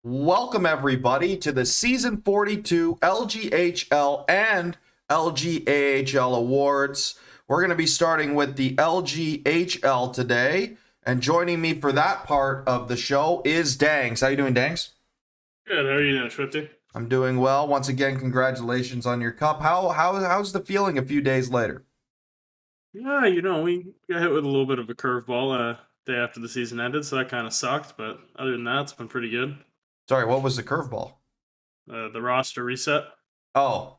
Welcome, everybody, to the Season 42 LGHL and LGAHL Awards. We're going to be starting with the LGHL today, and joining me for that part of the show is Dangs. How you doing, Dangs? Good. How are you doing, Swifty? I'm doing well. Once again, congratulations on your cup. How's the feeling a few days later? Yeah, we got hit with a little bit of a curveball day after the season ended, so that kind of sucked. But other than that, it's been pretty good. Sorry, what was the curveball? The roster reset. Oh,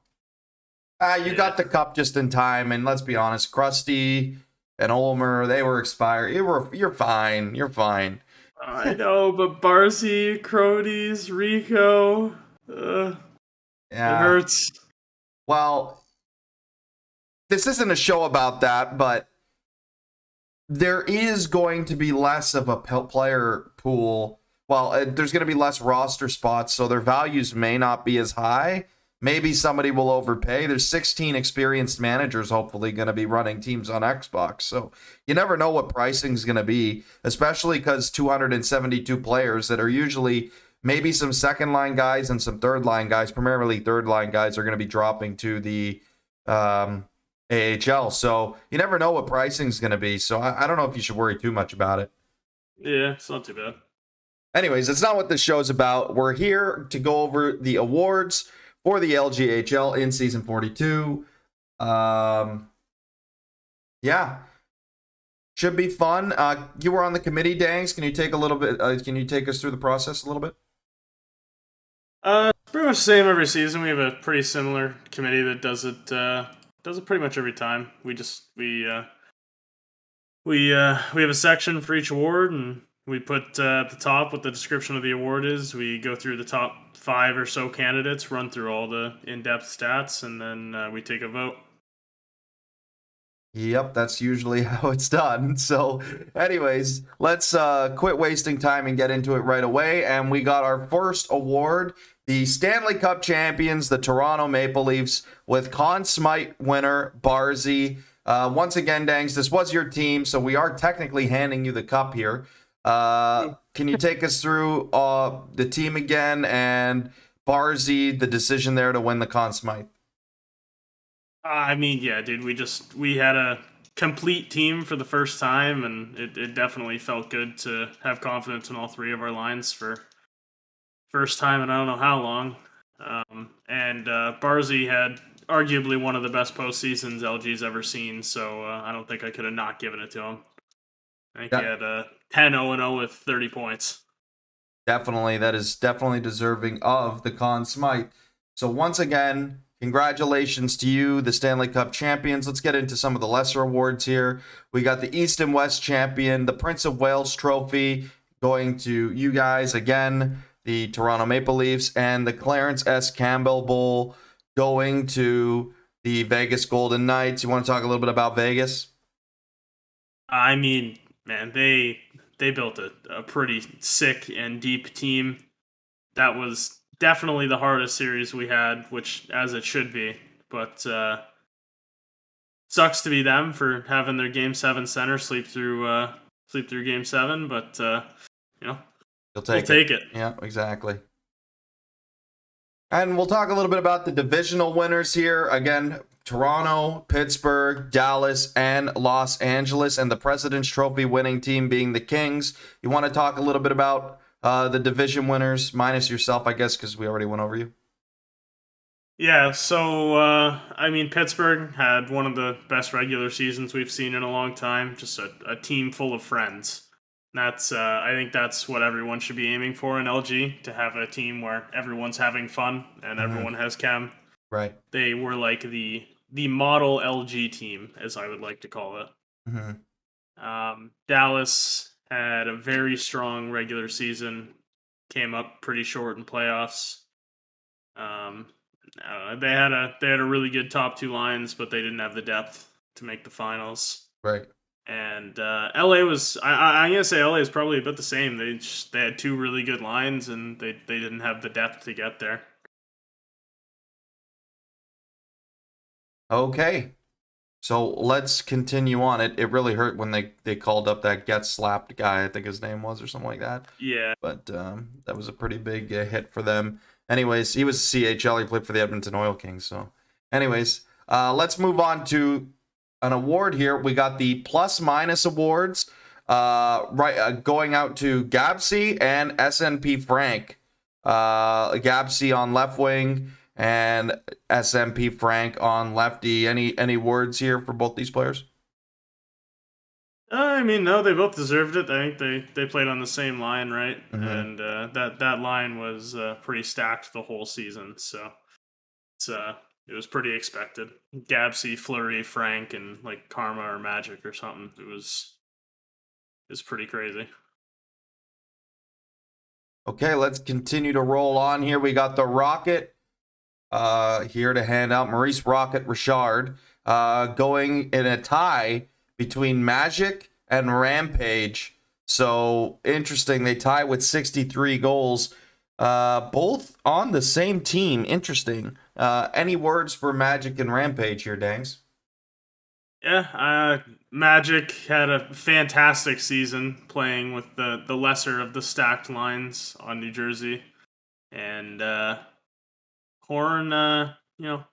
you Yeah, got the cup just in time, and let's be honest, Krusty and Olmer, they were expired. You're fine. You're fine. I know, but Barcy, Crodes, Rico, it Yeah. hurts. Well, this isn't a show about that, but there is going to be less of a player pool. Well, there's going to be less roster spots, so their values may not be as high. Maybe somebody will overpay. There's 16 experienced managers hopefully going to be running teams on Xbox. So you never know what pricing is going to be, especially because 272 players that are usually maybe some second line guys and some third line guys, primarily third line guys, are going to be dropping to the AHL. So you never know what pricing is going to be. So I don't know if you should worry too much about it. Yeah, it's not too bad. Anyways, that's not what this show's about. We're here to go over the awards for the LGHL in season 42. Yeah, should be fun. You were on the committee, Dangs. Can you take a little bit? Can you take us through the process a little bit? Pretty much the same every season. We have a pretty similar committee that does it pretty much every time. We have a section for each award, and we put at the top what the description of the award is. We go through the top 5 or so candidates, run through all the in-depth stats, and then we take a vote. Yep, that's usually how it's done. So, anyways, let's quit wasting time and get into it right away. And we got our first award, the Stanley Cup champions, the Toronto Maple Leafs, with Conn Smythe winner Barzy. Once again, Dangs, this was your team, so we are technically handing you the cup here. Can you take us through the team again and Barzy, the decision there to win the Conn Smythe? I mean, yeah, dude, we had a complete team for the first time, and it definitely felt good to have confidence in all 3 of our lines for first time in I don't know how long. And Barzy had arguably one of the best postseasons LG's ever seen, so I don't think I could have not given it to him. I think he Yeah. had 10-0-0 with 30 points. Definitely, that is definitely deserving of the Conn Smythe. So once again, congratulations to you, the Stanley Cup champions. Let's get into some of the lesser awards here. We got the East and West champion, the Prince of Wales Trophy, going to you guys again, the Toronto Maple Leafs, and the Clarence S. Campbell Bowl going to the Vegas Golden Knights. You want to talk a little bit about Vegas? I mean, man, they built a pretty sick and deep team. That was definitely the hardest series we had, which as it should be. But sucks to be them for having their Game 7 center sleep through Game 7. But you know, You'll we'll take it. take it. Yeah, exactly. And we'll talk a little bit about the divisional winners here. Again, Toronto, Pittsburgh, Dallas, and Los Angeles, and the President's Trophy winning team being the Kings. You want to talk a little bit about the division winners, minus yourself, I guess, because we already went over you? Yeah, so I mean, Pittsburgh had one of the best regular seasons we've seen in a long time. Just a team full of friends. That's I think that's what everyone should be aiming for in LG, to have a team where everyone's having fun and everyone has chem. Right. They were like the model LG team, as I would like to call it. Mm-hmm. Dallas had a very strong regular season, came up pretty short in playoffs. Um, they had a really good top 2 lines, but they didn't have the depth to make the finals. Right. And LA was I'm gonna say LA is probably about the same. They had 2 really good lines, and they didn't have the depth to get there. Okay. So let's continue on. It really hurt when they called up that get slapped guy, I think his name was, or something like that. Yeah. But that was a pretty big hit for them. Anyways, he was CHL. He played for the Edmonton Oil Kings. So, anyways, let's move on to an award here. We got the plus minus awards. Going out to Gabsy and SNP Frank. Gabsy on left wing and SMP Frank on lefty. Any words here for both these players? I mean, no, they both deserved it. I think they played on the same line, right? Mm-hmm. And that line was pretty stacked the whole season, so it was pretty expected. Gabsy, Fleury, Frank, and like Karma or Magic or something. It was pretty crazy. Okay, let's continue to roll on here. We got the Rocket here to hand out. Maurice Rocket Richard going in a tie between Magic and Rampage. So interesting. They tie with 63 goals. Both on the same team. Interesting. Any words for Magic and Rampage here, Dangs? Yeah, Magic had a fantastic season playing with the lesser of the stacked lines on New Jersey, and Horn,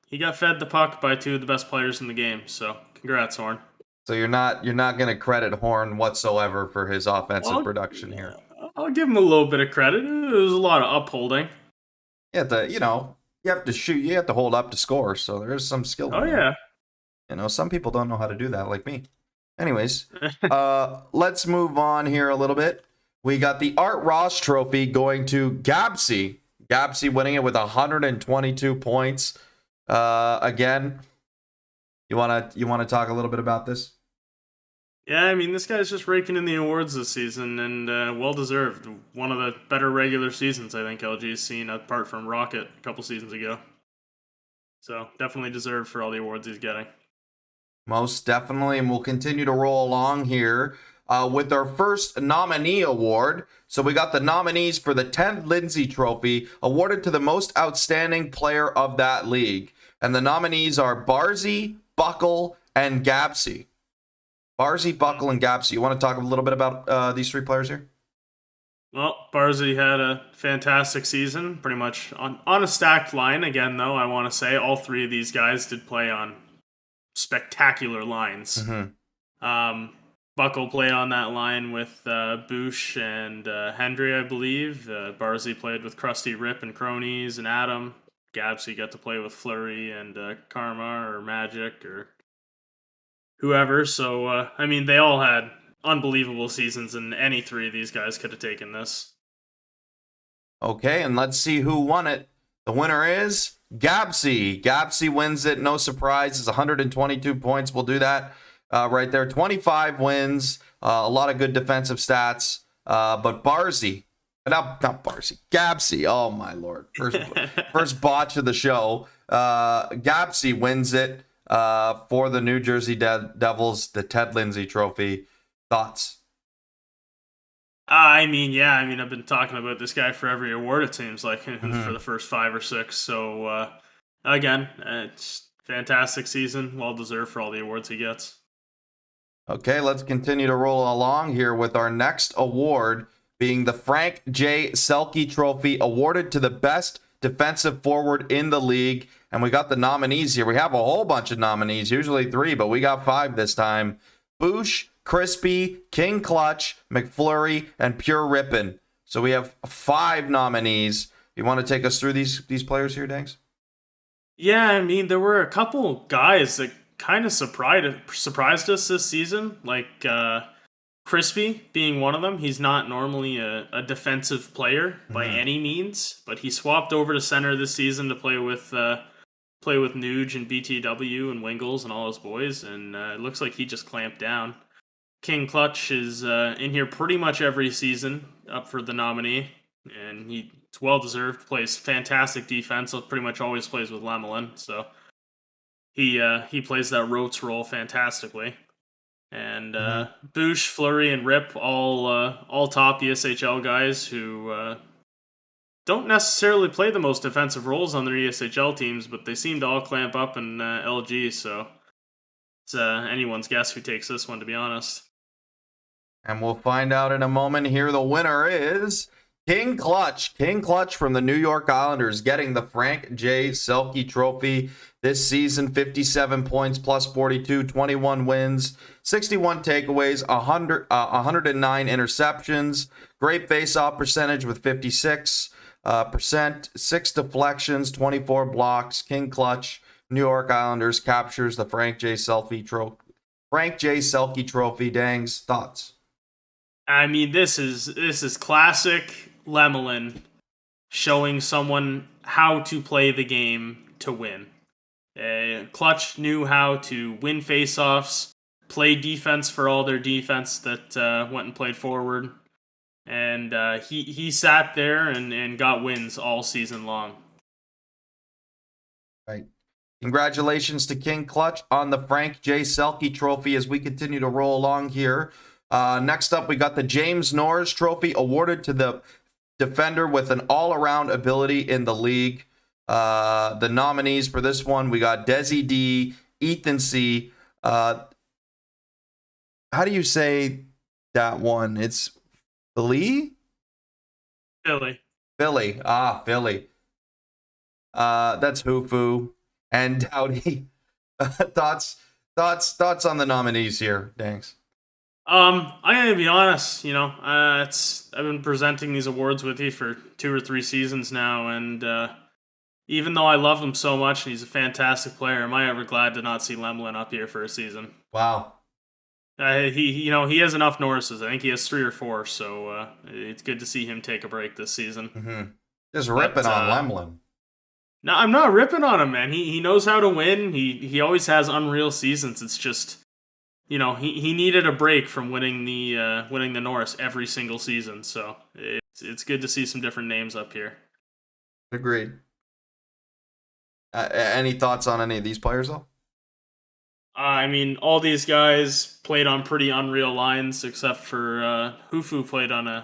he got fed the puck by two of the best players in the game. So congrats, Horn. So you're not going to credit Horn whatsoever for his offensive production here. I'll give him a little bit of credit. It was a lot of upholding. Yeah, you have to shoot. You have to hold up to score. So there is some skill. Oh yeah. Some people don't know how to do that, like me. Anyways, let's move on here a little bit. We got the Art Ross Trophy going to Gabsy. Gabsy winning it with 122 points. Again, you wanna talk a little bit about this? Yeah, I mean, this guy's just raking in the awards this season, and well deserved. One of the better regular seasons I think LG's seen, apart from Rocket a couple seasons ago. So definitely deserved for all the awards he's getting. Most definitely, and we'll continue to roll along here with our first nominee award. So we got the nominees for the Ted Lindsay Trophy, awarded to the most outstanding player of that league. And the nominees are Barzy, Buckle, and Gabsy. Barzy, Buckle, and Gabsy. You want to talk a little bit about these three players here? Well, Barzy had a fantastic season, pretty much on a stacked line. Again, though, I want to say all three of these guys did play on spectacular lines. Mm-hmm. Buckle played on that line with Boosh and Hendry, I believe. Barzy played with Krusty Rip and Cronies and Adam. Gabsy got to play with Fleury and Karma or Magic or whoever. So, I mean, they all had unbelievable seasons, and any three of these guys could have taken this. Okay, and let's see who won it. The winner is Gabsy. Gabsy wins it. No surprise. It's 122 points. We'll do that right there. 25 wins. A lot of good defensive stats. But Barzy, not Barzy, Gabsy. Oh, my Lord. First botch of the show. Gabsy wins it for the New Jersey Devils, the Ted Lindsay Trophy. Thoughts? I mean, yeah. I mean, I've been talking about this guy for every award, it seems like, for the first 5 or 6. So, again, it's fantastic season. Well deserved for all the awards he gets. Okay, let's continue to roll along here with our next award being the Frank J. Selke Trophy, awarded to the best defensive forward in the league. And we got the nominees here. We have a whole bunch of nominees, usually 3, but we got 5 this time. Boosh, Crispy, King Clutch, McFlurry, and Pure Rippin'. So we have 5 nominees. You want to take us through these players here, Dangs? Yeah, I mean, there were a couple guys that kind of surprised us this season, like Crispy being one of them. He's not normally a defensive player by any means, but he swapped over to center this season to play with Nuge and BTW and Wingles and all his boys, and it looks like he just clamped down. King Clutch is in here pretty much every season, up for the nominee, and it's well deserved. Plays fantastic defense. Pretty much always plays with Lemelin, so he plays that rotes role fantastically. And Boosh, Fleury, and Rip all top ESHL guys who don't necessarily play the most defensive roles on their ESHL teams, but they seem to all clamp up in LG. So It's anyone's guess who takes this one, to be honest. And we'll find out in a moment here. The winner is King Clutch. King Clutch from the New York Islanders getting the Frank J. Selke Trophy this season. 57 points plus 42, 21 wins, 61 takeaways, 109 interceptions. Great face-off percentage with 56%, 6 deflections, 24 blocks. King Clutch, New York Islanders captures the Frank J. Selke Trophy. Frank J. Selke Trophy. Dangs, thoughts? I mean, this is classic Lemelin showing someone how to play the game to win. Clutch knew how to win faceoffs, play defense for all their defense that went and played forward, and he sat there and got wins all season long. Right. Congratulations to King Clutch on the Frank J. Selke Trophy as we continue to roll along here. Next up, we got the James Norris Trophy awarded to the defender with an all-around ability in the league. The nominees for this one, we got Desi D, Ethan C. How do you say that one? It's Philly? Philly. Philly. Philly. That's Hufu and Dowdy. Thoughts on the nominees here. Thanks. I'm gonna be honest. I've been presenting these awards with you for 2 or 3 seasons now, and even though I love him so much and he's a fantastic player, am I ever glad to not see Lemelin up here for a season? Wow. He has enough Norrises. I think he has 3 or 4, so it's good to see him take a break this season. Mm-hmm. Just ripping on Lemelin. No, I'm not ripping on him, man. He knows how to win. He always has unreal seasons. It's just, he needed a break from winning the Norris every single season. So it's good to see some different names up here. Agreed. Any thoughts on any of these players though? I mean, all these guys played on pretty unreal lines, except for Hufu played on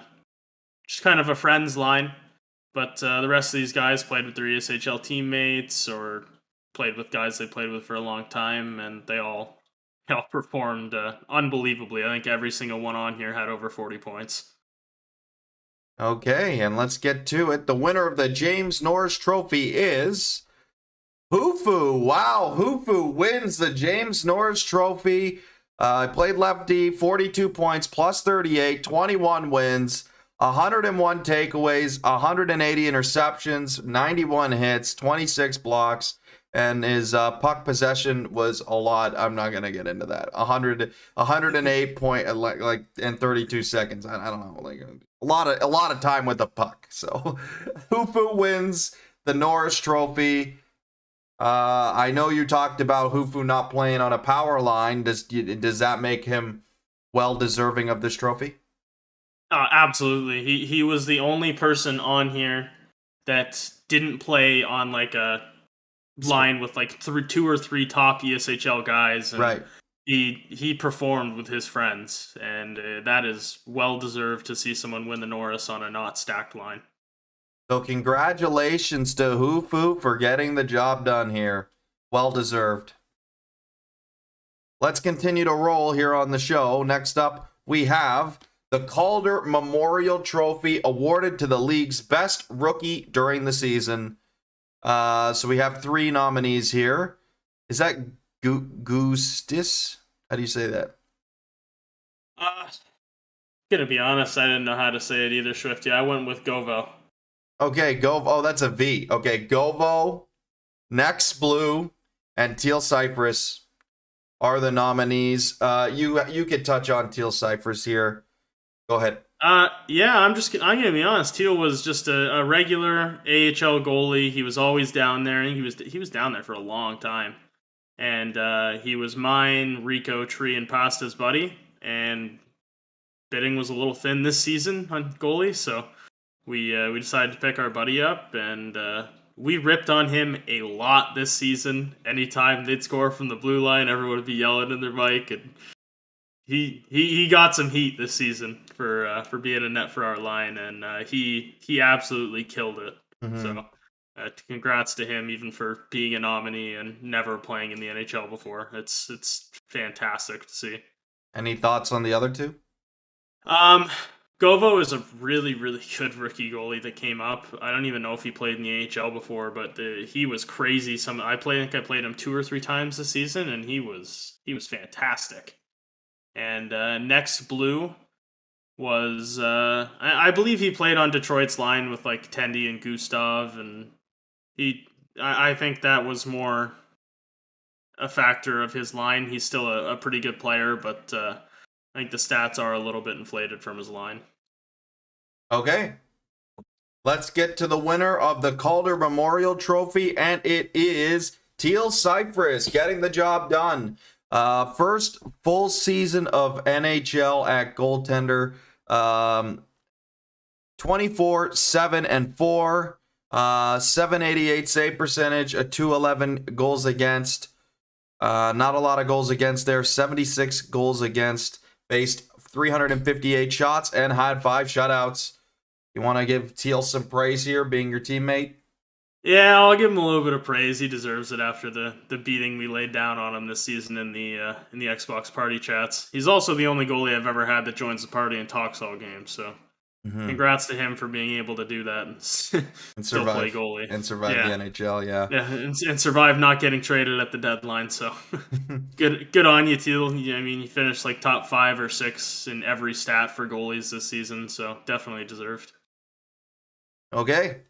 just kind of a friends line. But the rest of these guys played with their ESHL teammates or played with guys they played with for a long time, and they all performed unbelievably. I think every single one on here had over 40 points. Okay, and let's get to it. The winner of the James Norris Trophy is Hufu. Wow, Hufu wins the James Norris Trophy. Played lefty, 42 points, plus 38, 21 wins, 101 takeaways, 180 interceptions, 91 hits, 26 blocks, and his puck possession was a lot. I'm not gonna get into that. 108 point and 32 seconds. I don't know, like a lot of time with the puck. So Hufu wins the Norris Trophy. I know you talked about Hufu not playing on a power line. Does that make him well deserving of this trophy? Absolutely. He was the only person on here that didn't play on like a line with like 2 or 3 top ESHL guys. And right. He performed with his friends, and that is well deserved to see someone win the Norris on a not stacked line. So congratulations to Hufu for getting the job done here. Well deserved. Let's continue to roll here on the show. Next up, we have the Calder Memorial Trophy awarded to the league's best rookie during the season. So we have 3 nominees here. Is that Gustis? How do you say that? Gonna be honest, I didn't know how to say it either, Swifty. I went with Govo. Okay, Govo. Oh, that's a V. Okay, Govo, Next Blue, and Teal Cypress are the nominees. You could touch on Teal Cypress here. Go ahead. Yeah, I'm gonna be honest. Teal was just a regular AHL goalie. He was always down there, and he was down there for a long time. And he was mine, Rico, Tree, and Pasta's buddy. And bidding was a little thin this season on goalie, so we decided to pick our buddy up, and we ripped on him a lot this season. Anytime they'd score from the blue line, everyone would be yelling in their mic, and he got some heat this season for being a net for our line, and he absolutely killed it. Mm-hmm. So Congrats to him, even for being a nominee and never playing in the NHL before. It's fantastic to see. Any thoughts on the other two? Um, Govo is a really, really good rookie goalie that came up. I don't even know if he played in the AHL before, but he was crazy. I think I played him 2 or 3 times this season, and he was fantastic. And next blue was I believe he played on Detroit's line with like Tendy and Gustav, and I think that was more a factor of his line. He's still a pretty good player, but I think the stats are a little bit inflated from his line. Okay. Let's get to the winner of the Calder Memorial Trophy, and it is Teal Cypress getting the job done. First full season of NHL at goaltender. 24, 7, and 4. 788 save percentage, a 211 goals against. Not a lot of goals against there. 76 goals against. Faced 358 shots and had 5 shutouts. You want to give Teal some praise here, being your teammate? Yeah, I'll give him a little bit of praise. He deserves it after the beating we laid down on him this season in the Xbox party chats. He's also the only goalie I've ever had that joins the party and talks all game. So, congrats to him for being able to do that and still play goalie and survive the NHL. Yeah, and survive not getting traded at the deadline. So, good on you, Teal. I mean, you finished like top 5 or 6 in every stat for goalies this season. So, definitely deserved. Okay.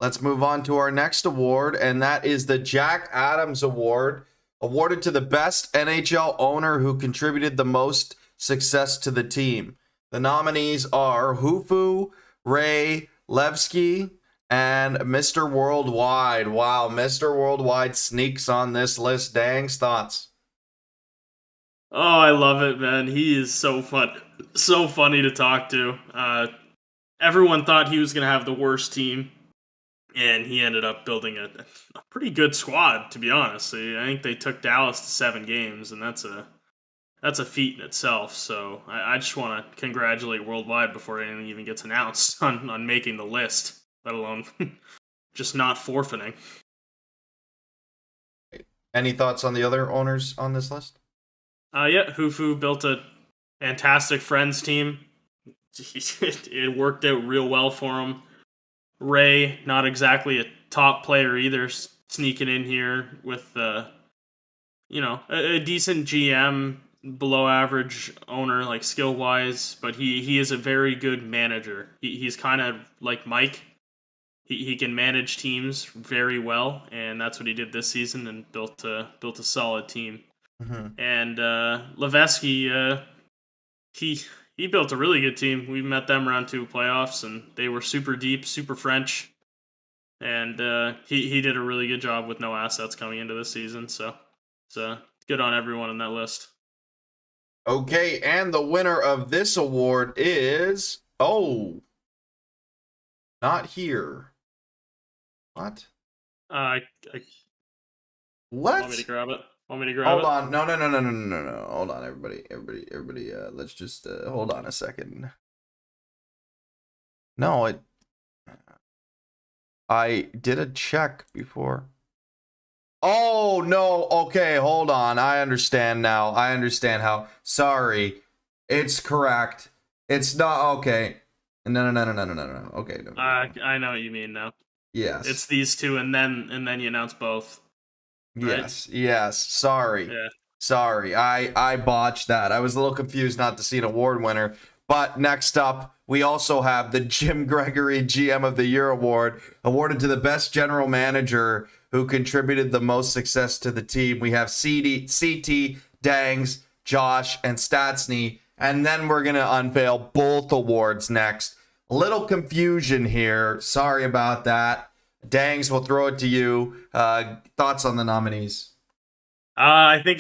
Let's move on to our next award, and that is the Jack Adams Award, awarded to the best NHL owner who contributed the most success to the team. The nominees are Hufu, Ray, Levski, and Mr. Worldwide. Wow, Mr. Worldwide sneaks on this list. Dang's thoughts? Oh, I love it, man. He is so funny to talk to. Everyone thought he was going to have the worst team, and he ended up building a pretty good squad, to be honest. I think they took Dallas to 7 games, and that's a feat in itself. So I just want to congratulate Worldwide before anything even gets announced on making the list, let alone just not forfeiting. Any thoughts on the other owners on this list? Yeah, Hufu built a fantastic Friends team. It worked out real well for him. Ray, not exactly a top player either, sneaking in here with a decent GM, below average owner, like skill wise, but he is a very good manager. He's kind of like Mike. He can manage teams very well, and that's what he did this season and built a solid team. And Levesky, he built a really good team. We met them around 2 playoffs, and they were super deep, super French. And he did a really good job with no assets coming into this season. So good on everyone on that list. Okay, and the winner of this award is... Oh. Not here. What? I What? Want me to grab it? Hold on. No. Hold on, everybody. Let's just hold on a second. No, I did a check before. Oh, no. Okay, hold on. I understand now. I understand how. Sorry. It's correct. It's not. Okay. No. Okay. No. I know what you mean now. Yes. It's these 2, and then you announce both. Right? Yes. Sorry. Yeah. Sorry. I botched that. I was a little confused not to see an award winner. But next up, we also have the Jim Gregory GM of the Year Award, awarded to the best general manager who contributed the most success to the team. We have CT, Dangs, Josh, and Statsny. And then we're going to unveil both awards next. A little confusion here. Sorry about that. Dangs, we'll throw it to you. Thoughts on the nominees? I think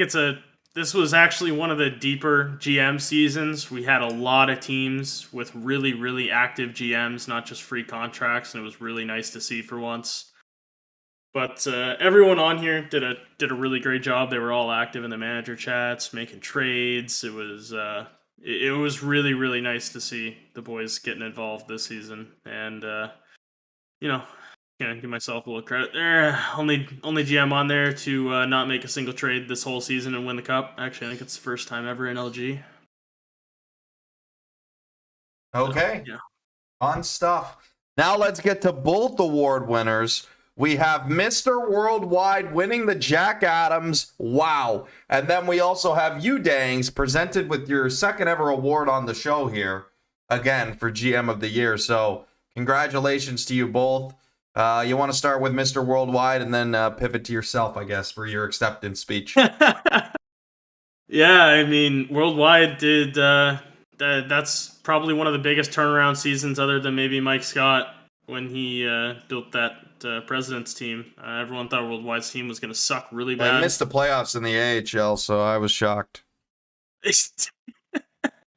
this was actually one of the deeper GM seasons. We had a lot of teams with really, really active GMs, not just free contracts, and it was really nice to see for once. But everyone on here did a really great job. They were all active in the manager chats, making trades. It was really, really nice to see the boys getting involved this season. And Yeah, give myself a little credit there. Only GM on there to not make a single trade this whole season and win the cup. Actually, I think it's the first time ever in LG. So, Okay. yeah. Fun stuff. Now let's get to both award winners. We have Mr. Worldwide winning the Jack Adams. Wow. And then we also have you, Dangs, presented with your second ever award on the show here. Again, for GM of the Year. So congratulations to you both. You want to start with Mr. Worldwide and then pivot to yourself, I guess, for your acceptance speech. Yeah, I mean, Worldwide did. That's probably one of the biggest turnaround seasons, other than maybe Mike Scott when he built that President's team. Everyone thought Worldwide's team was going to suck really bad. I missed the playoffs in the AHL, so I was shocked.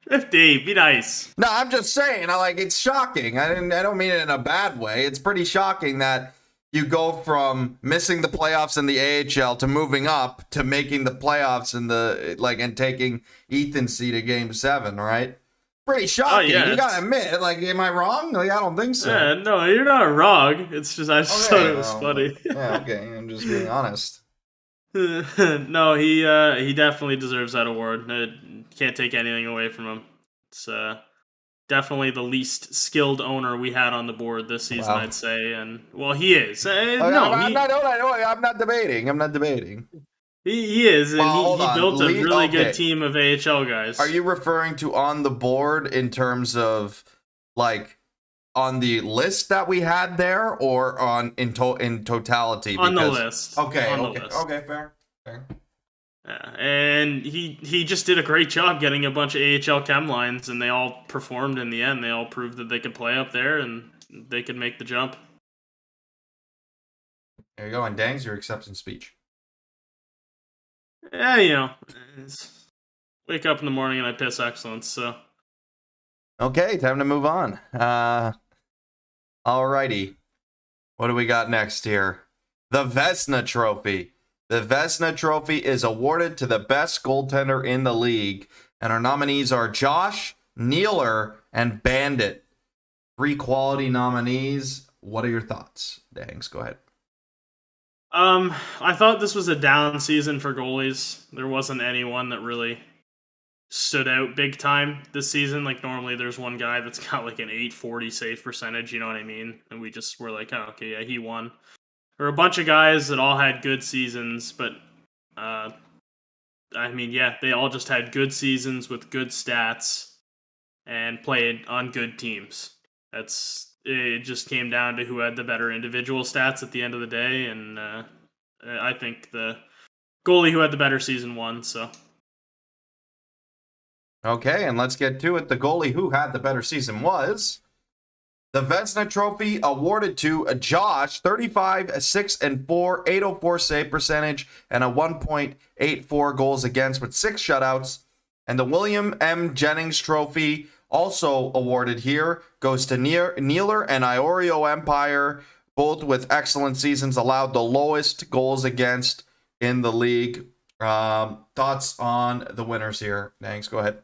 50, be nice. No, I'm just saying, it's shocking. I don't mean it in a bad way. It's pretty shocking that you go from missing the playoffs in the AHL to moving up to making the playoffs in the and taking Ethan's seat at Game 7, right? Pretty shocking. Yeah, you gotta admit, am I wrong? I don't think so. Yeah, no, you're not wrong. It's just I just thought it was funny. Yeah, okay. I'm just being honest. No, he definitely deserves that award. Can't take anything away from him. It's definitely the least skilled owner we had on the board this season, I'd say. And well, he is. I'm not debating. He is, and he built a really good team of AHL guys. Are you referring to on the board in terms of on the list that we had there, or in totality? On the list. Okay, fair. Yeah, and he just did a great job getting a bunch of AHL chem lines, and they all performed in the end. They all proved that they could play up there and they could make the jump. There you go, and Dangs, your acceptance speech. Yeah, wake up in the morning and I piss excellence, so. Okay, time to move on. Alrighty. What do we got next here? The Vezina Trophy. The Vezina Trophy is awarded to the best goaltender in the league, and our nominees are Josh, Nealer, and Bandit. 3 quality nominees. What are your thoughts? Dangs, go ahead. I thought this was a down season for goalies. There wasn't anyone that really stood out big time this season. Normally there's one guy that's got an 840 save percentage, you know what I mean? And we just were like, oh, okay, yeah, he won. There were a bunch of guys that all had good seasons, but they all just had good seasons with good stats and played on good teams. It just came down to who had the better individual stats at the end of the day, and I think the goalie who had the better season won, so. Okay, and let's get to it. The goalie who had the better season was the Vezina Trophy awarded to Josh, 35, 6 and 4, 804 save percentage, and a 1.84 goals against with 6 shutouts. And the William M. Jennings Trophy, also awarded here, goes to Nealer and Iorio Empire, both with excellent seasons, allowed the lowest goals against in the league. Thoughts on the winners here? Thanks, go ahead.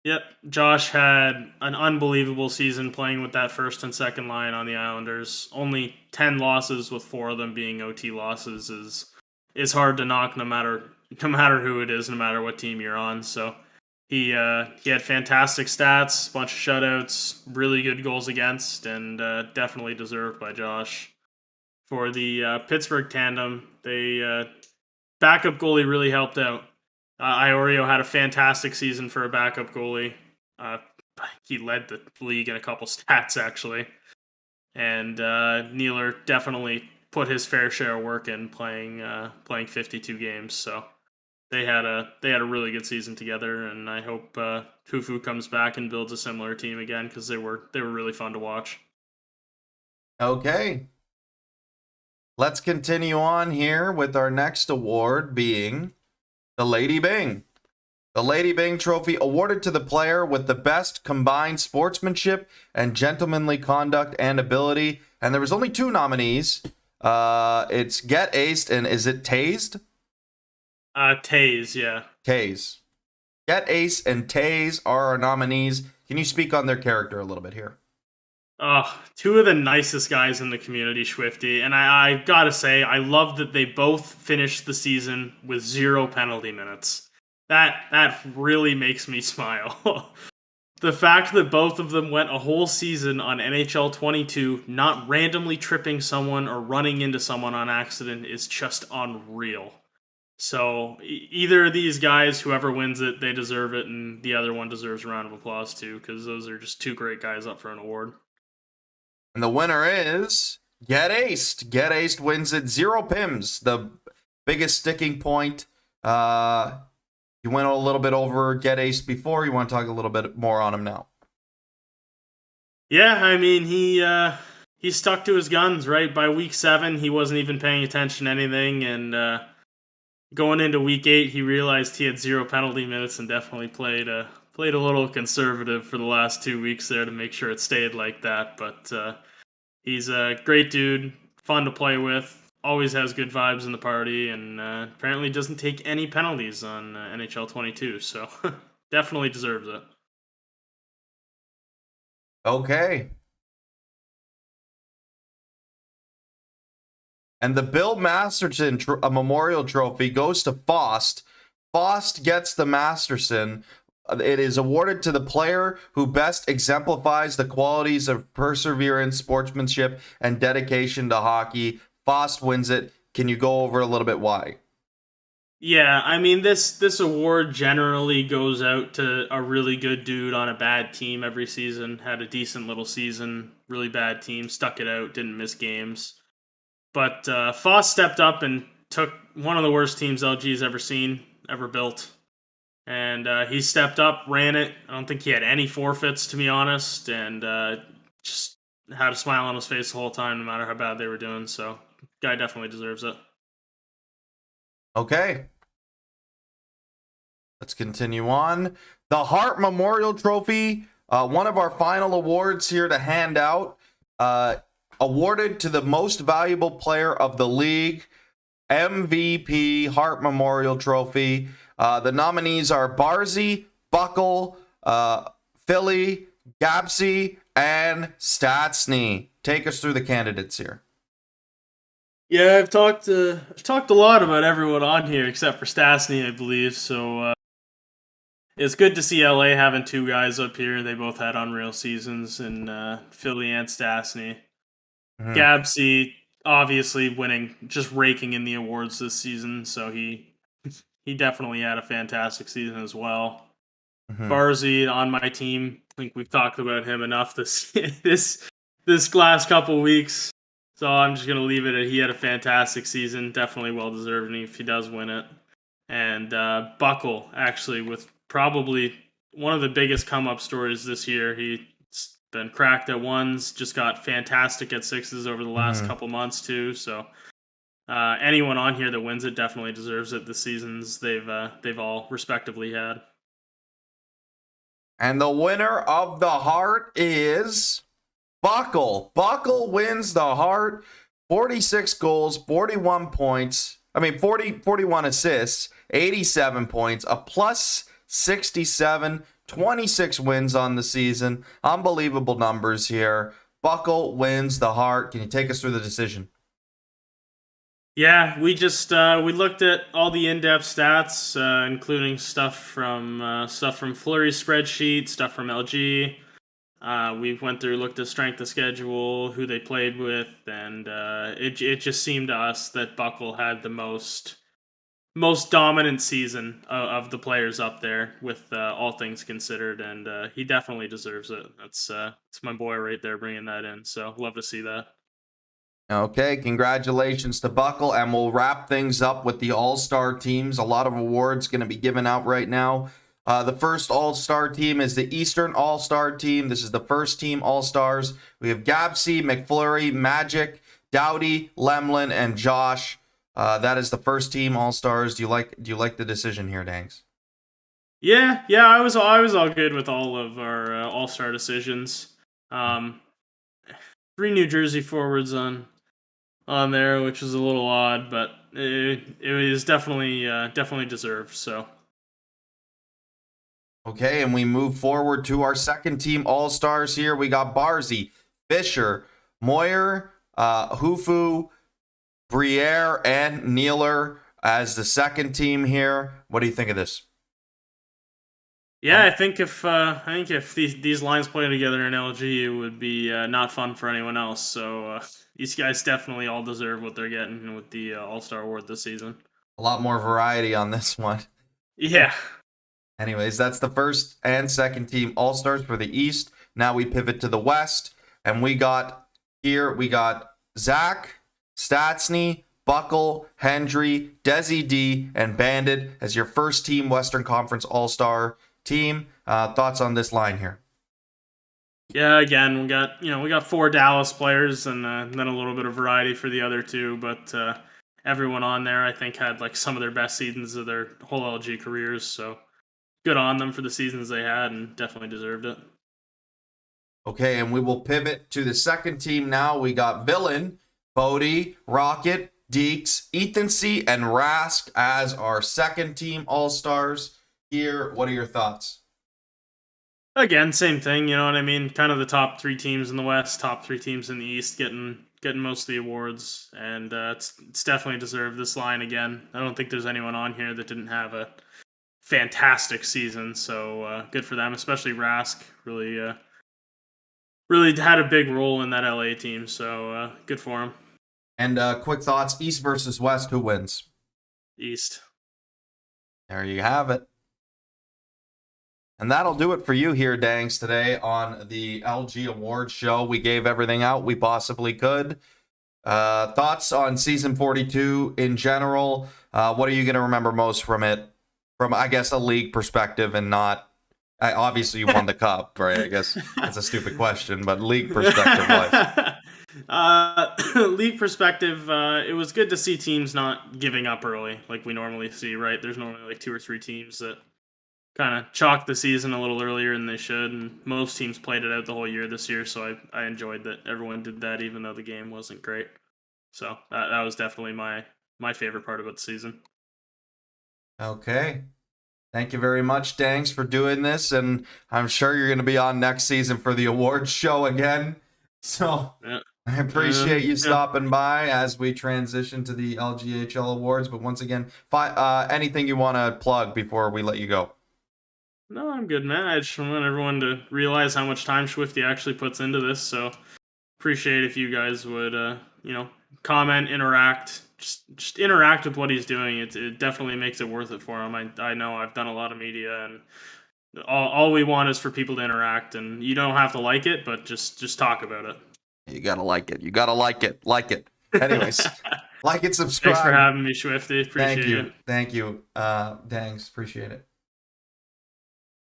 Yep, Josh had an unbelievable season playing with that first and second line on the Islanders. Only 10 losses, with 4 of them being OT losses, is hard to knock no matter who it is, no matter what team you're on. So he had fantastic stats, bunch of shutouts, really good goals against, and definitely deserved by Josh. For the Pittsburgh tandem, they backup goalie really helped out. Iorio had a fantastic season for a backup goalie. He led the league in a couple stats, actually. And Nealer definitely put his fair share of work in playing 52 games. So they had a really good season together, and I hope Hufu comes back and builds a similar team again, because they were really fun to watch. Okay. Let's continue on here with our next award being the Lady Byng. The Lady Byng Trophy awarded to the player with the best combined sportsmanship and gentlemanly conduct and ability. And there was only 2 nominees. It's Get Aced and is it Tased? Taze, yeah. Taze. Get Ace and Taze are our nominees. Can you speak on their character a little bit here? Two of the nicest guys in the community, Swifty. And I gotta say, I love that they both finished the season with 0 penalty minutes. That really makes me smile. The fact that both of them went a whole season on NHL 22, not randomly tripping someone or running into someone on accident, is just unreal. So either of these guys, whoever wins it, they deserve it, and the other one deserves a round of applause too, because those are just two great guys up for an award. And the winner is Get Aced. Get Aced wins it. 0 pims, the biggest sticking point. You went a little bit over Get Aced before. You want to talk a little bit more on him now? Yeah, I mean he stuck to his guns, right? By week 7, he wasn't even paying attention to anything, and going into week 8, he realized he had 0 penalty minutes and definitely played a little conservative for the last 2 weeks there to make sure it stayed like that. But he's a great dude, fun to play with, always has good vibes in the party, and apparently doesn't take any penalties on NHL 22. So definitely deserves it. Okay. And the Bill Masterson Memorial Trophy goes to Faust. Faust gets the Masterson. It is awarded to the player who best exemplifies the qualities of perseverance, sportsmanship, and dedication to hockey. Faust wins it. Can you go over a little bit why? Yeah, I mean this award generally goes out to a really good dude on a bad team every season. Had a decent little season, really bad team, stuck it out, didn't miss games. But Foss stepped up and took one of the worst teams LG's ever seen, ever built. And he stepped up, ran it. I don't think he had any forfeits, to be honest, and just had a smile on his face the whole time, no matter how bad they were doing. So, guy definitely deserves it. Okay. Let's continue on. The Hart Memorial Trophy, one of our final awards here to hand out. Awarded to the most valuable player of the league, MVP Hart Memorial Trophy. The nominees are Barzy, Buckle, Philly, Gapsy, and Stastny. Take us through the candidates here. Yeah, I've talked a lot about everyone on here except for Stastny, I believe. So it's good to see LA having 2 guys up here. They both had unreal seasons, in Philly and Stastny. Gabsy obviously winning, just raking in the awards this season, so he definitely had a fantastic season as well. Barzy on my team, I think we've talked about him enough this last couple weeks, so I'm just gonna leave it at he had a fantastic season, definitely well deserved if he does win it. And Buckle, actually, with probably one of the biggest come up stories this year. He's been cracked at 1s, just got fantastic at 6s over the last couple months too. So anyone on here that wins it definitely deserves it. The seasons they've all respectively had. And the winner of the Hart is Buckle. Buckle wins the Hart. 46 goals, 41 points. 41 assists, 87 points, a plus 67, 26 wins on the season. Unbelievable numbers here. Buckle wins the Hart. Can you take us through the decision? Yeah, we just we looked at all the in-depth stats, including stuff from Fleury's spreadsheet, stuff from LG. We went through, looked at strength of schedule, who they played with, and it just seemed to us that Buckle had the most dominant season of the players up there, with all things considered, and he definitely deserves it. It's my boy right there bringing that in, so love to see that. Okay, congratulations to Buckle, and we'll wrap things up with the All-Star teams. A lot of awards going to be given out right now. The first All-Star team is the Eastern All-Star team. This is the first team All-Stars. We have Gabsy, McFlurry, Magic, Dowdy, Lemlin, and Josh. That is the first team All-Stars. Do you like the decision here, Dangs? Yeah, I was all good with all of our All-Star decisions. 3 New Jersey forwards on there, which is a little odd, but it was definitely deserved. So. Okay, and we move forward to our second team All-Stars here. We got Barzy, Fisher, Moyer, Hufu, Briere, and Nealer as the second team here. What do you think of this? Yeah, I think if these lines play together in LG, it would be not fun for anyone else. So these guys definitely all deserve what they're getting with the All Star Award this season. A lot more variety on this one. Yeah, Anyways, that's the first and second team All Stars for the East. Now we pivot to the West, and we got Zach, Statsny, Buckle, Hendry, Desi D, and Bandit as your first team Western Conference All Star team. Thoughts on this line here? yeah. Again, we got 4 Dallas players, and then a little bit of variety for the other two, but everyone on there I think had like some of their best seasons of their whole LG careers. So good on them for the seasons they had, and definitely deserved it. Okay, and we will pivot to the second team now. We got Villain, Bodie, Rocket, Deeks, Ethan C, and Rask as our second team All-Stars here. What are your thoughts? Again, same thing. You know what I mean? Kind of the top 3 teams in the West, top 3 teams in the East, getting most of the awards, and it's definitely deserved. This line again. I don't think there's anyone on here that didn't have a fantastic season. So good for them, especially Rask. Really had a big role in that LA team. So good for him. And quick thoughts, East versus West, who wins? East. There you have it. And that'll do it for you here, Dangs, today on the LG Awards show. We gave everything out we possibly could. Thoughts on season 42 in general? What are you going to remember most from it? From, I guess, a league perspective and not... obviously, you won the cup, right? I guess that's a stupid question, but league perspective-wise. League perspective, it was good to see teams not giving up early like we normally see, right? There's normally like 2 or 3 teams that kind of chalk the season a little earlier than they should, and most teams played it out the whole year this year, so I enjoyed that everyone did that even though the game wasn't great. So that was definitely my favorite part about the season. Okay. Thank you very much, Dangs, for doing this, and I'm sure you're going to be on next season for the awards show again. So Yeah. I appreciate you stopping by as we transition to the LGHL Awards. But once again, anything you want to plug before we let you go? No, I'm good, man. I just want everyone to realize how much time Swifty actually puts into this, so appreciate if you guys would, comment, interact, just interact with what he's doing. It definitely makes it worth it for him. I know I've done a lot of media, and all we want is for people to interact, and you don't have to like it, but just talk about it. You gotta like it. You gotta like it. Like it. Anyways, like and subscribe. Thanks for having me, Swifty. Appreciate it. Thank you. Dangs, appreciate it.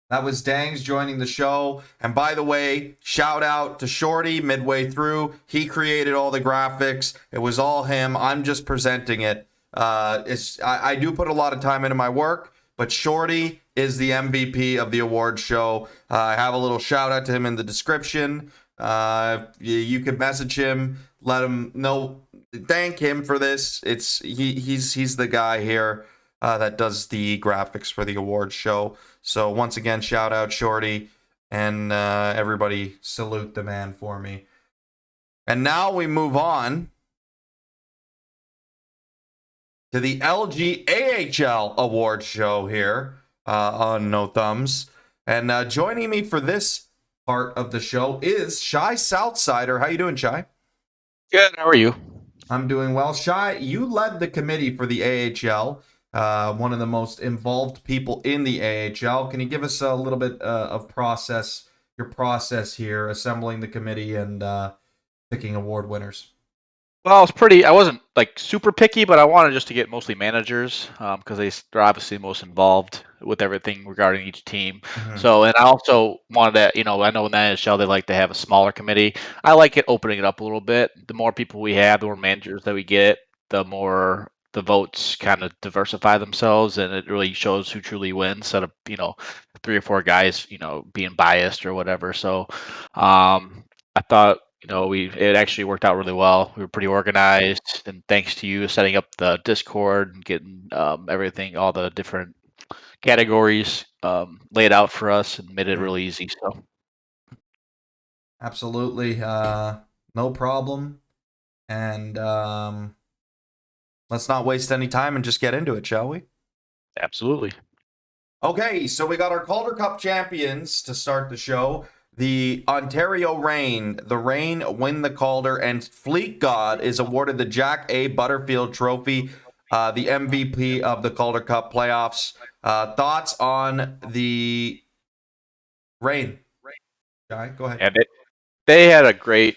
That was Dangs joining the show. And by the way, shout out to Shorty midway through. He created all the graphics. It was all him. I'm just presenting it. I do put a lot of time into my work, but Shorty is the MVP of the award show. I have a little shout out to him in the description. You could message him, let him know, thank him for this. He's the guy here that does the graphics for the awards show. So once again, shout out Shorty, and everybody salute the man for me. And now we move on to the LG AHL Awards show here on No Thumbs. And joining me for this part of the show is Shy Southsider. How you doing, Shy? Good. How are you? I'm doing well. Shy, you led the committee for the AHL. One of the most involved people in the AHL. Can you give us a little bit of your process here, assembling the committee and picking award winners? Well, I wasn't like super picky, but I wanted just to get mostly managers because they're obviously most involved with everything regarding each team. Mm-hmm. So, and I also wanted to, I know in the NHL they like to have a smaller committee. I like it opening it up a little bit. The more people we have, the more managers that we get, the more the votes kind of diversify themselves, and it really shows who truly wins instead of 3 or 4 guys being biased or whatever. So I thought it actually worked out really well. We were pretty organized, and thanks to you setting up the Discord and getting everything, all the different categories laid out for us, and made it really easy. So Absolutely. No problem. And let's not waste any time and just get into it, shall we? Absolutely. Okay, so we got our Calder Cup champions to start the show. The Ontario Reign. The Reign win the Calder, and Fleet God is awarded the Jack A. Butterfield Trophy, the MVP of the Calder Cup playoffs. Thoughts on the Reign? Guy, go ahead. And they had a great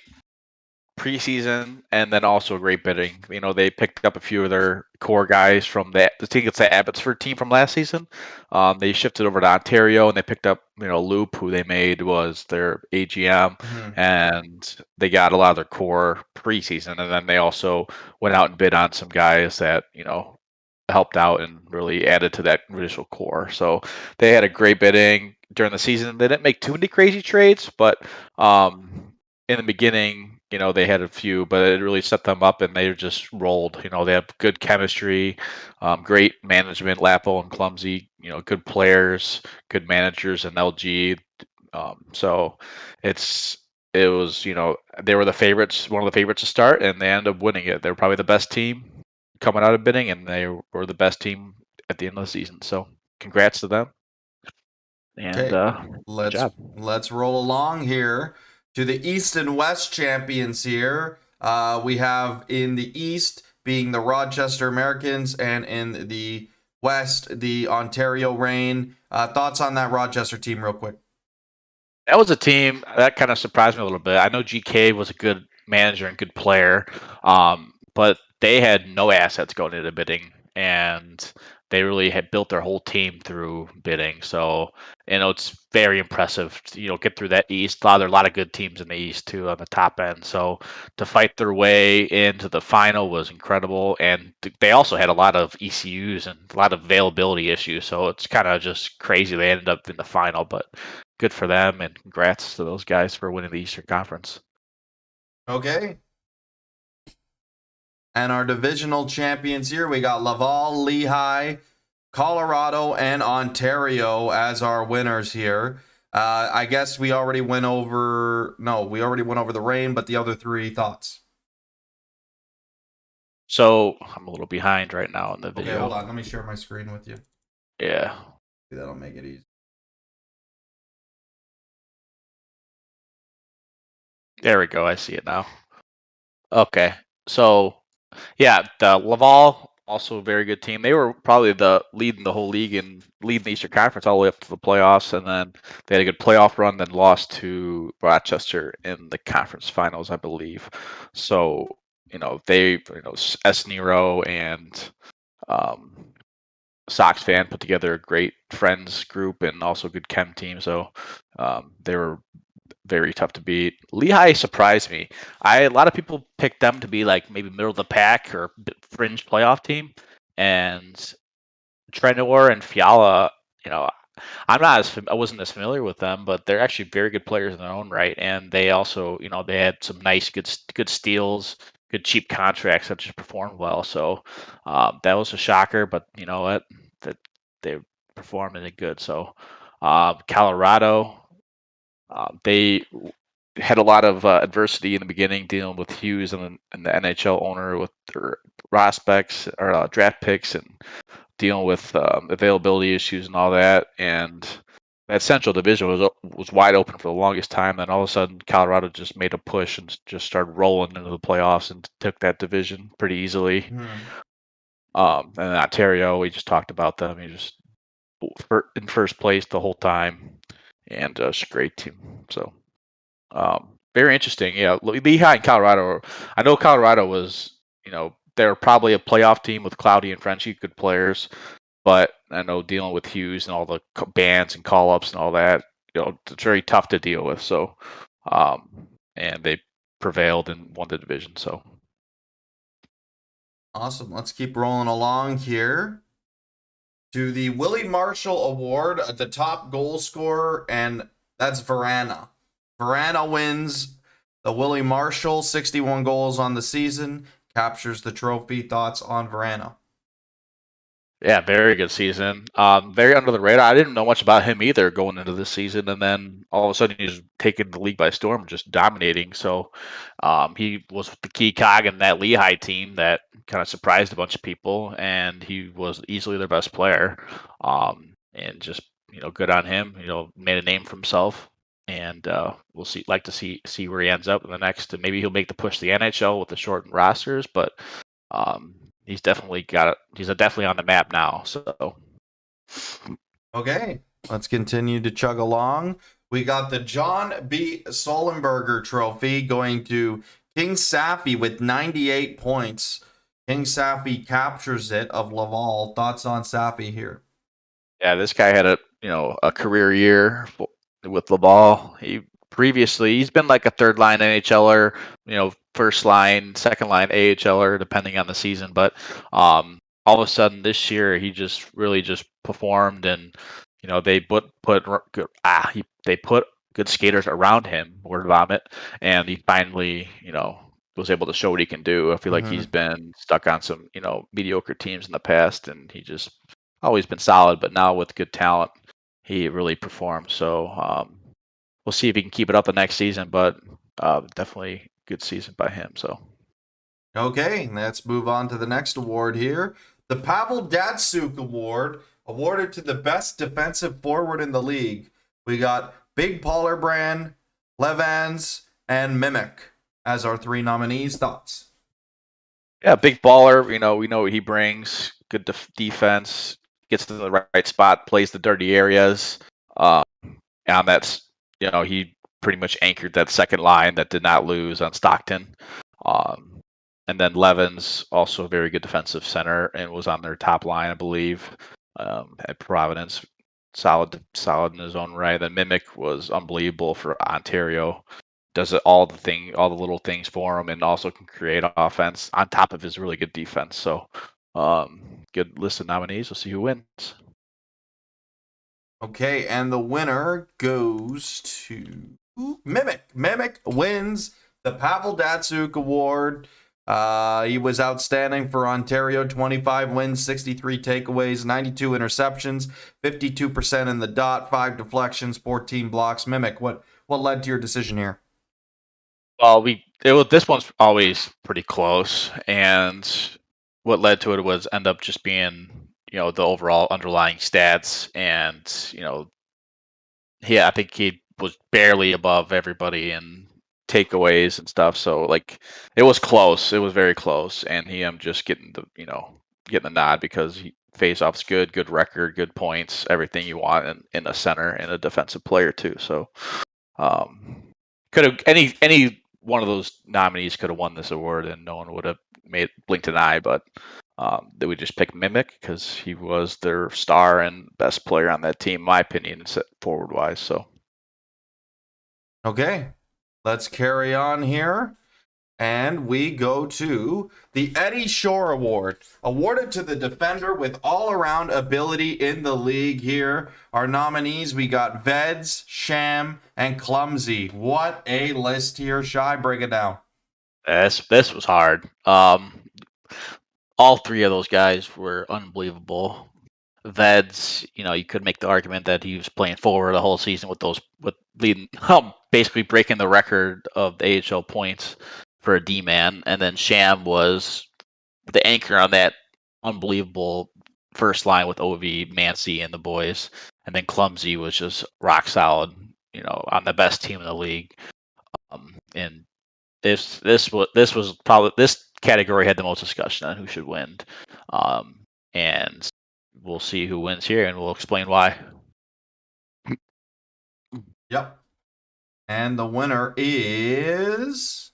preseason and then also great bidding. You know, they picked up a few of their core guys from I think it's the Abbotsford team from last season. They shifted over to Ontario and they picked up, Loop, who they made was their AGM, and they got a lot of their core preseason. And then they also went out and bid on some guys that, helped out and really added to that initial core. So they had a great bidding during the season. They didn't make too many crazy trades, but in the beginning, they had a few, but it really set them up and they just rolled. They have good chemistry, great management, Lapo and Clumsy, good players, good managers and LG. So it was, they were the favorites, one of the favorites to start, and they ended up winning it. They were probably the best team coming out of bidding, and they were the best team at the end of the season. So congrats to them. And Okay, good job. let's roll along here to the East and West champions here. We have in the East being the Rochester Americans, and in the West, the Ontario Reign. Thoughts on that Rochester team, real quick? That was a team that kind of surprised me a little bit. I know GK was a good manager and good player, but they had no assets going into bidding, and they really had built their whole team through bidding. So, it's very impressive to, get through that East. There are a lot of good teams in the East, too, on the top end. So to fight their way into the final was incredible. And they also had a lot of ECUs and a lot of availability issues. So it's kind of just crazy they ended up in the final, but good for them, and congrats to those guys for winning the Eastern Conference. Okay. And our divisional champions here, we got Laval, Lehigh, Colorado, and Ontario as our winners here. I guess we already went over. No, we already went over the Reign, but the other three thoughts. So I'm a little behind right now in the video. Okay, hold on. Let me share my screen with you. Yeah. That'll make it easy. There we go. I see it now. Okay. So, yeah, the Laval, also a very good team. They were probably leading the whole league and leading the Eastern Conference all the way up to the playoffs, and then they had a good playoff run, then lost to Rochester in the conference finals, I believe. So, S. Nero and Sox fan put together a great friends group and also good chem team. So they were very tough to beat. Lehigh surprised me. A lot of people picked them to be like maybe middle of the pack or fringe playoff team, and Trenor and Fiala, I wasn't as familiar with them, but they're actually very good players in their own right, and they also, they had some nice, good steals, good cheap contracts that just performed well. So that was a shocker, but you know what, that they performed and did good. So Colorado, they had a lot of adversity in the beginning, dealing with Hughes and the NHL owner with their prospects or draft picks, and dealing with availability issues and all that. And that Central Division was wide open for the longest time. Then all of a sudden, Colorado just made a push and just started rolling into the playoffs and took that division pretty easily. And then Ontario, we just talked about them. He just in first place the whole time, and just a great team. So very interesting. Yeah, Lehigh and Colorado. I know Colorado was, they're probably a playoff team with Cloudy and Frenchie, good players. But I know dealing with Hughes and all the bans and call ups and all that, it's very tough to deal with. So, and they prevailed and won the division. So awesome. Let's keep rolling along here to the Willie Marshall Award, the top goal scorer, and that's Verana. Verana wins the Willie Marshall, 61 goals on the season, captures the trophy. Thoughts on Verana? Yeah, very good season. Very under the radar. I didn't know much about him either going into this season, and then all of a sudden he's taking the league by storm, just dominating. So he was the key cog in that Lehigh team that kind of surprised a bunch of people, and he was easily their best player. And just good on him. Made a name for himself, and we'll see. Like to see where he ends up in the next. And maybe he'll make the push to the NHL with the shortened rosters, but. He's definitely got it. He's definitely on the map now. So, Okay, let's continue to chug along. We got the John B. Sullenberger Trophy going to King Safi with 98 points. King Safi captures it of Laval. Thoughts on Safi here? yeah, this guy had a career year with Laval. He's been like a third line NHLer, first line, second line AHLer, depending on the season. But all of a sudden this year, he just really just performed, and they put good skaters around him, word vomit, and he finally was able to show what he can do. I feel like he's been stuck on some mediocre teams in the past, and he just always been solid. But now with good talent, he really performed. So we'll see if he can keep it up the next season, but definitely good season by him. So Okay, let's move on to the next award here. The Pavel Datsyuk Award, awarded to the best defensive forward in the league. We got Big Pollerbrand, Levans, and Mimic as our three nominees. Thoughts? yeah, big baller. We know what he brings. Good defense, gets to the right spot, plays the dirty areas, and he pretty much anchored that second line that did not lose on Stockton. And then Levens, also a very good defensive center, and was on their top line, I believe, at Providence. Solid in his own right. Then Mimic was unbelievable for Ontario. Does all the little things for him, and also can create offense on top of his really good defense. So, good list of nominees. We'll see who wins. Okay, and the winner goes to Mimic. Mimic wins the Pavel Datsyuk Award. He was outstanding for Ontario. 25 wins, 63 takeaways, 92 interceptions, 52% in the dot, 5 deflections, 14 blocks. Mimic, what led to your decision here? Well, this one's always pretty close, and what led to it was end up just being the overall underlying stats, and I think he was barely above everybody in takeaways and stuff. So it was close. It was very close, and he just getting the nod because he face-off's good record, good points, everything you want in a center and a defensive player too. So could have any one of those nominees could have won this award, and no one would have blinked an eye. But they would just pick Mimic because he was their star and best player on that team, in my opinion, forward wise. So okay, let's carry on here. And we go to the Eddie Shore Award, awarded to the defender with all-around ability in the league here. Our nominees, we got Veds, Sham, and Clumsy. What a list here. Shy, break it down. This was hard. All three of those guys were unbelievable. Veds, you could make the argument that he was playing forward the whole season with leading, basically breaking the record of the AHL points for a D-man, and then Sham was the anchor on that unbelievable first line with OV, Mancy, and the boys, and then Clumsy was just rock solid, on the best team in the league. And this was probably, this category had the most discussion on who should win, and we'll see who wins here, and we'll explain why. Yep. And the winner is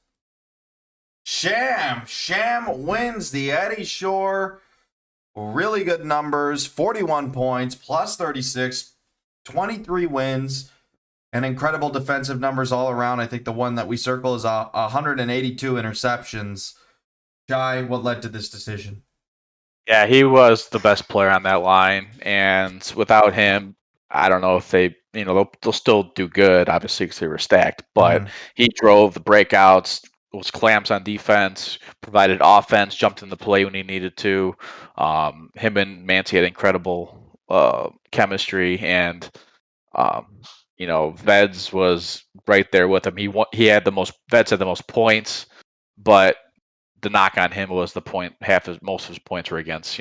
Sham. Sham wins the Eddie Shore. Really good numbers. 41 points, plus 36, 23 wins, and incredible defensive numbers all around. I think the one that we circle is 182 interceptions. Shy, what led to this decision? Yeah, he was the best player on that line, and without him, I don't know if they'll still do good, obviously, because they were stacked. But he drove the breakouts, was clamps on defense, provided offense, jumped in the play when he needed to. Him and Mancy had incredible chemistry, and Veds was right there with him. He had the most Veds had the most points, but the knock on him was the point most of his points were against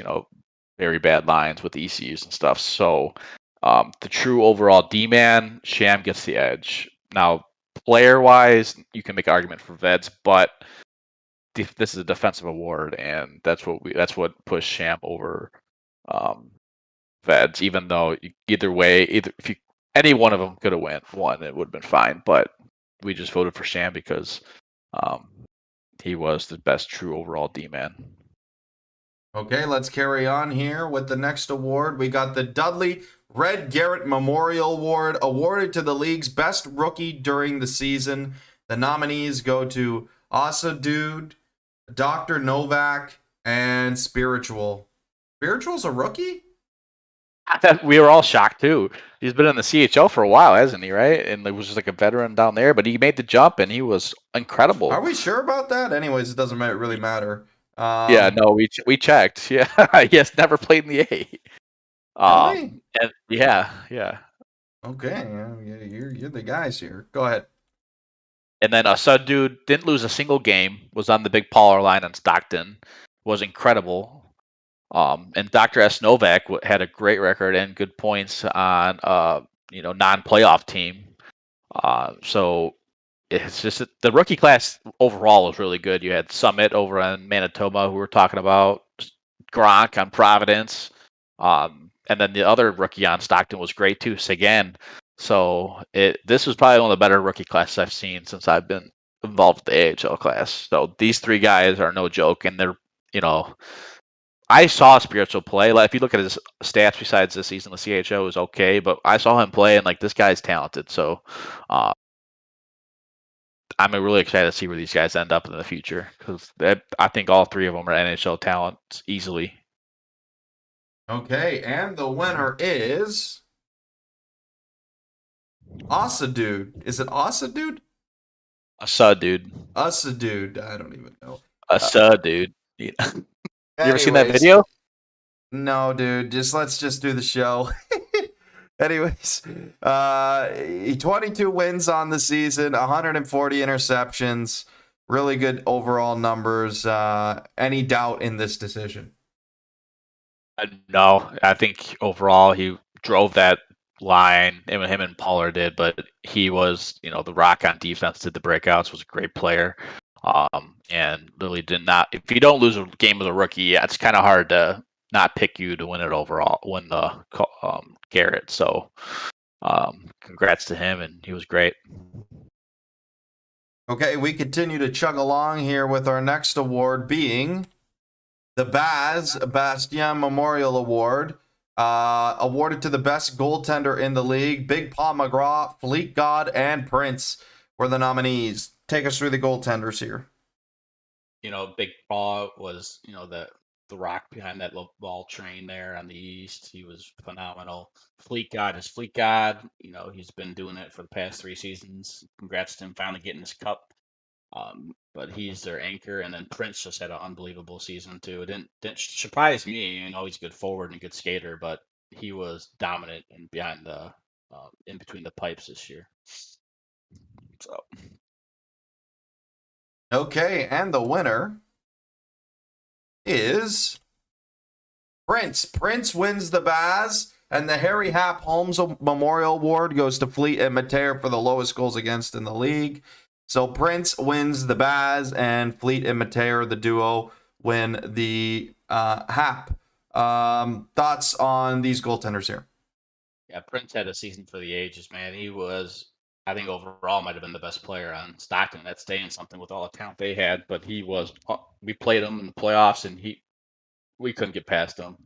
very bad lines with ECUs and stuff. So the true overall D man, Sham gets the edge. Now, player wise, you can make an argument for Veds, but this is a defensive award, and that's what pushed Sham over Veds. Even though either way, if any one of them could have won, it would have been fine. But we just voted for Sham because he was the best true overall D man. Okay, let's carry on here with the next award. We got the Dudley Red Garrett Memorial Award, awarded to the league's best rookie during the season. The nominees go to Asa Dude, Dr. Novak, and Spiritual. Spiritual's a rookie? We were all shocked too. He's been in the CHL for a while, hasn't he? Right, and he was just like a veteran down there, but he made the jump and he was incredible. Are we sure about that? Anyways, it doesn't really matter. Yeah, no, we checked. Yeah, he has never played in the A. Really? And yeah. Okay, you're the guys here. Go ahead. And then Sud Dude didn't lose a single game. Was on the big Pollard line in Stockton. Was incredible. And Dr. S. Novak had a great record and good points on non-playoff team. So it's just the rookie class overall was really good. You had Summit over on Manitoba, who we're talking about, Gronk on Providence, and then the other rookie on Stockton was great too, Sagan. So this was probably one of the better rookie classes I've seen since I've been involved with the AHL class. So these three guys are no joke, and they're I saw Spiritual play. Like if you look at his stats besides this season, the CHO was okay, but I saw him play, and like this guy's talented. So I'm really excited to see where these guys end up in the future because I think all three of them are NHL talents easily. Okay, and the winner is Asa Dude. Is it Asa Dude? Asa Dude. Asa Dude. I don't even know. Asa Dude. You ever seen that Anyways, video? No, dude. Let's just do the show. Anyways, 22 wins on the season, 140 interceptions, really good overall numbers. Any doubt in this decision? No, I think overall he drove that line, and him and Pollard did, but he was, the rock on defense, did the breakouts, was a great player, and really did not. If you don't lose a game as a rookie, yeah, it's kind of hard to not pick you to win it overall, win the Garrett. So, congrats to him, and he was great. Okay, we continue to chug along here with our next award being the Bastien Memorial Award, awarded to the best goaltender in the league. Big Paul McGraw, Fleet God, and Prince were the nominees. Take us through the goaltenders here. Big Paul was, the rock behind that ball train there on the East. He was phenomenal. Fleet God is Fleet God. He's been doing it for the past 3 seasons. Congrats to him finally getting his cup. But he's their anchor, and then Prince just had an unbelievable season too. It didn't surprise me. He's a good forward and a good skater, but he was dominant and behind the in between the pipes this year. So okay, and the winner is Prince. Prince wins the Baz, and the Harry Happ Holmes Memorial Award goes to Fleet and Mateer for the lowest goals against in the league. So Prince wins the Baz, and Fleet and Mateer, the duo, win the Happ. Thoughts on these goaltenders here? Yeah, Prince had a season for the ages, man. He was, I think, overall might have been the best player on Stockton. That's saying something with all the talent they had. But he was. We played him in the playoffs, and we couldn't get past him.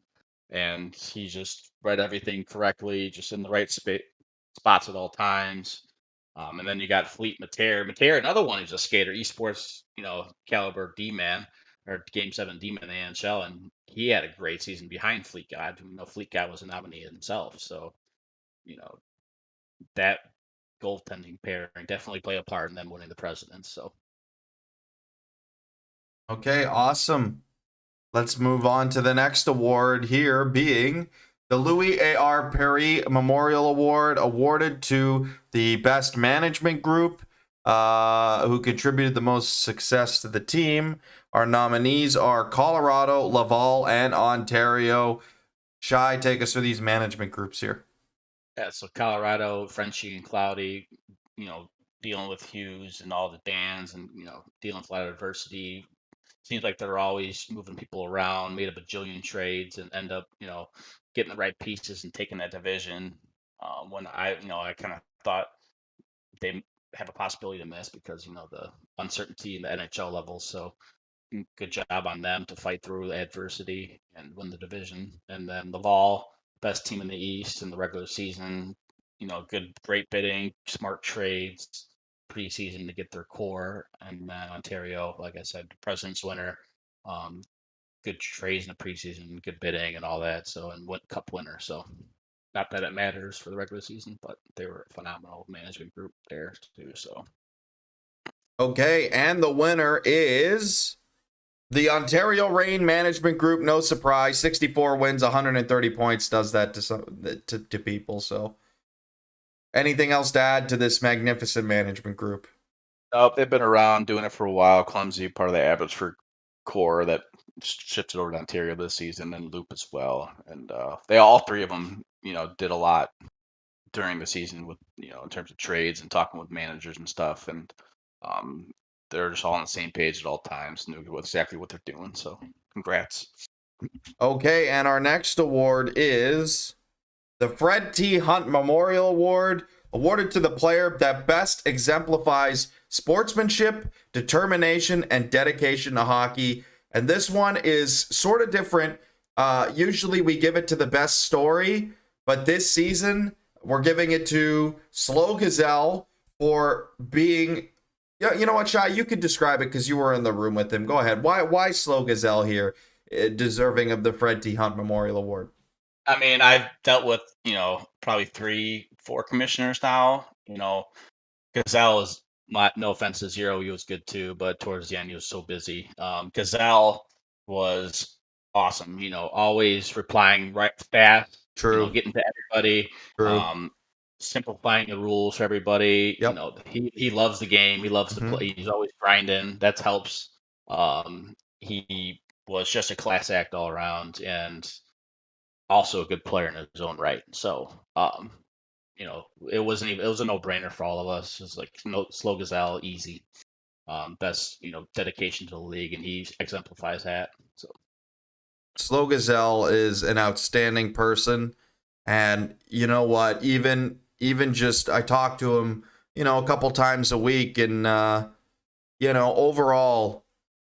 And he just read everything correctly, just in the right spots at all times. And then you got Fleet Mateer. Mateer, another one who's a skater, esports, caliber D-man, or Game 7 D-man in the NHL, and he had a great season behind Fleet God. Fleet God was a nominee himself, so, that goaltending pairing definitely play a part in them winning the Presidents. So Okay, awesome. Let's move on to the next award here, being the Louis A.R. Perry Memorial Award, awarded to the best management group who contributed the most success to the team. Our nominees are Colorado, Laval, and Ontario. Shai, take us through these management groups here. Yeah, so Colorado, Frenchie and Cloudy, dealing with Hughes and all the Dans and, dealing with a lot of adversity. Seems like they're always moving people around, made a bajillion trades and end up, getting the right pieces and taking that division. When I kind of thought they have a possibility to miss because, the uncertainty in the NHL level. So good job on them to fight through adversity and win the division. And then Laval, best team in the East in the regular season. Great bidding, smart trades, preseason to get their core. And then Ontario, like I said, President's winner, um, good trades in the preseason, good bidding and all that. So and cup winner. So not that it matters for the regular season, but they were a phenomenal management group there too. So Okay, and the winner is the Ontario Reign Management Group. No surprise, 64 wins, 130 points does that to people. So, anything else to add to this magnificent management group? They've been around doing it for a while. Clumsy, part of the Abbotsford core that shifted over to Ontario this season, and Loop as well. And they all three of them, did a lot during the season with, in terms of trades and talking with managers and stuff. And um, they're just all on the same page at all times, knew exactly what they're doing. So, congrats. Okay, and our next award is the Fred T. Hunt Memorial Award, awarded to the player that best exemplifies sportsmanship, determination, and dedication to hockey. And this one is sort of different. Usually we give it to the best story, but this season we're giving it to Slow Gazelle for being. Yeah, you know what, Shai? You could describe it because you were in the room with him. Go ahead. Why Slow Gazelle here, deserving of the Fred T. Hunt Memorial Award? I mean, I've dealt with, probably 3, 4 commissioners now. Gazelle is no offense to Zero, he was good too, but towards the end he was so busy. Gazelle was awesome, always replying right fast, True. getting to everybody, True. simplifying the rules for everybody. Yep. He loves the game, he loves to Mhm. play, he's always grinding. That helps. He was just a class act all around and also a good player in his own right. So, it wasn't even, it was a no brainer for all of us. It was like Slow Gazelle, easy. Best, dedication to the league, and he exemplifies that. So Slow Gazelle is an outstanding person, and you know what? Even just I talk to him, a couple times a week, and overall,